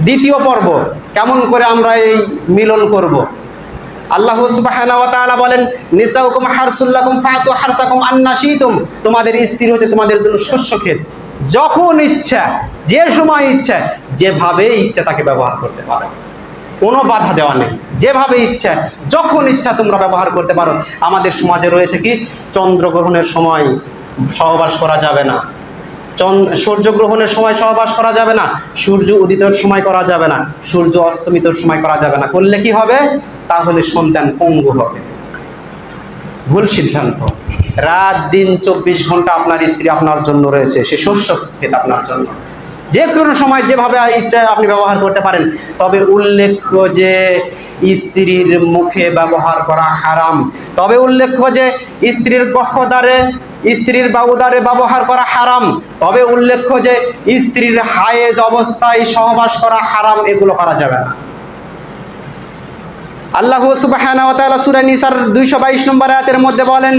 দ্বিতীয় পর্ব, কেমন করে আমরা এই মিলন করব। আল্লাহ সুবহানাহু ওয়া তাআলা বলেন, নিসাউকুম হারসুল লাকুম ফাতু হারসাকুম আন্না শিতুম, তোমাদের স্ত্রী হচ্ছে তোমাদের জন্য শস্য ক্ষেত, যখন ইচ্ছা, যে সময় ইচ্ছা, যেভাবে ইচ্ছা তাকে ব্যবহার করতে পারো, কোনো বাধা দেওয়া নেই। যেভাবে ইচ্ছা, যখন ইচ্ছা তোমরা ব্যবহার করতে পারো। আমাদের সমাজে রয়েছে কি, চন্দ্রগ্রহণের সময় সহবাস করা যাবে না, সূর্যগ্রহণের সময় সহবাস করা যাবে না, সূর্য উদিতের সময় করা যাবে না, সূর্য অস্তমিতের সময় করা যাবে না। করলে কি হবে? তাহলে সন্তান পঙ্গু হবে। ভুল সিদ্ধান্ত। রাত দিন 24 ঘন্টা আপনার স্ত্রী আপনার জন্য রয়েছে, সে শস্য ক্ষেত আপনার জন্য। যে কোনো সময় যেভাবে ইচ্ছা আপনি ব্যবহার করতে পারেন। তবে উল্লেখ্য যে স্ত্রীর মুখে ব্যবহার করা হারাম। তবে উল্লেখ্য যে স্ত্রীর গহ্বরে, স্ত্রীর বাহুদ্বারে ব্যবহার করা হারাম। তবে উল্লেখ্য যে স্ত্রীর হায়েজ অবস্থায় সহবাস করা হারাম, এগুলো করা যাবে না। আল্লাহ সুবহানাহু ওয়া তাআলা সূরা নিসার 222 নম্বর আয়াতের মধ্যে বলেন,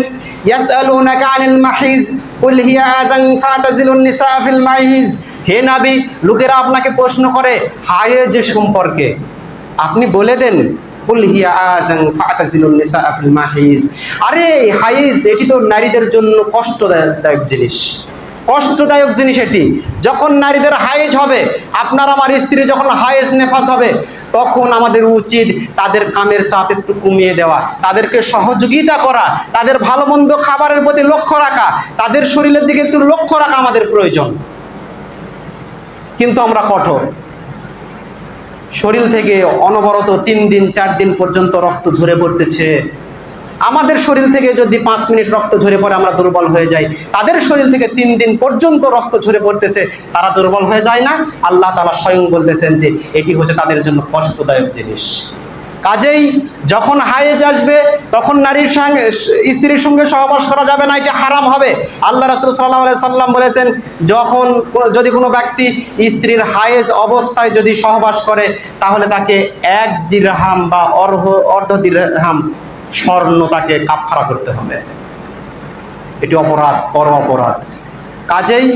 ইয়াসআলুনাকা আনিল মাহিজ কুল হিয়া আযান ফাতাজিলুন নিসা ফিল মাহিজ। হে নবী, লোকেরা আপনাকে প্রশ্ন করে হায়েজ সম্পর্কে, আপনি বলে দেন কুল হিয়া আযান ফাতাজিলুন নিসা ফিল মাহিজ। আরে হায়েজ এটি তো নারীদের জন্য কষ্টদায়ক জিনিস, কষ্টদায়ক জিনিস এটি। যখন নারীদের হায়েজ হবে, আপনার আমার স্ত্রী যখন হায়েজ নেফাস হবে, তখন আমাদের উচিত তাদের কামের চাপ একটু কমিয়ে দেওয়া, তাদেরকে সহযোগিতা করা, তাদের ভালো মন্দ খাবারের প্রতি লক্ষ্য রাখা, তাদের শরীরের দিকে একটু লক্ষ্য রাখা আমাদের প্রয়োজন। কিন্তু আমরা কঠোর, শরীর থেকে অনবরত 3 দিন 4 দিন পর্যন্ত রক্ত ঝরে পড়তেছে। আমাদের শরীর থেকে যদি 5 মিনিট রক্ত ঝরে পড়ে আমরা দুর্বল হয়ে যাই, তাদের শরীর থেকে 3 দিন পর্যন্ত রক্ত ঝরে পড়তেছে, তারা দুর্বল হয়ে যায় না? আল্লাহ তাআলা স্বয়ং বলতেছেন যে এটি হচ্ছে তাদের জন্য কষ্টদায়ক জিনিস। কাজেই যখন হায়েজ আসবে তখন নারীর সঙ্গে, স্ত্রীর সঙ্গে সহবাস করা যাবে না, এটা হারাম হবে। আল্লাহ রাসূল সাল্লাল্লাহু আলাইহি সাল্লাম বলেছেন, যখন যদি কোনো ব্যক্তি স্ত্রীর হায়েজ অবস্থায় যদি সহবাস করে, তাহলে তাকে 1 দিরহাম বা অর্ধ দিরহাম স্বর্ণ তাকে কাফারা করতে হবে। এটি অপরাধ, বড় অপরাধ। কাজেই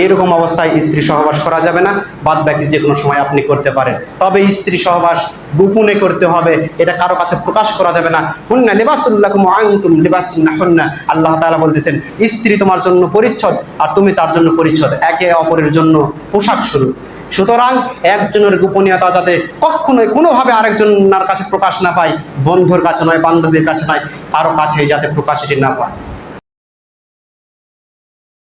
এইরকম অবস্থায় স্ত্রী সহবাস করা যাবে না। বাদ বাকি যে কোনো সময় আপনি করতে পারেন, তবে স্ত্রী সহবাস গোপনে করতে হবে, এটা কারো কাছে প্রকাশ করা যাবে না। হুন্না লিবাসুল লাকুম ওয়া আনতুম লিবাসুন লাহুন্না। আল্লাহ তাআলা বলতেছেন, স্ত্রী তোমার জন্য পরিচ্ছদ আর তুমি তার জন্য পরিচ্ছদ, একে অপরের জন্য পোশাক স্বরূপ। সুতরাং একজনের গোপনীয়তা যাতে কখনোই কোনোভাবে আরেকজনের কাছে প্রকাশ না পায়, বন্ধুর কাছে নয়, বান্ধবীর কাছে নয়, কারো কাছে যাতে প্রকাশ এটি না পায়।